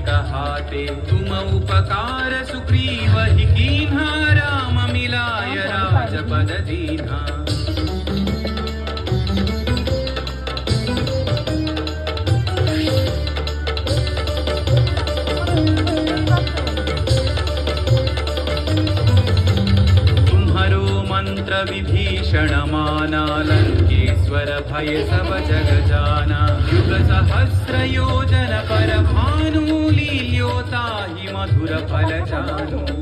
कहाते तुम उपकार सुग्रीव ही कीन्हा राम मिलाय राजपद दीन्हा मंत्र विभीषण माना लंकेश्वर भय सब जग जाना युग सहस्र योजन पर भानु लील्योता ही मधुर फल जानू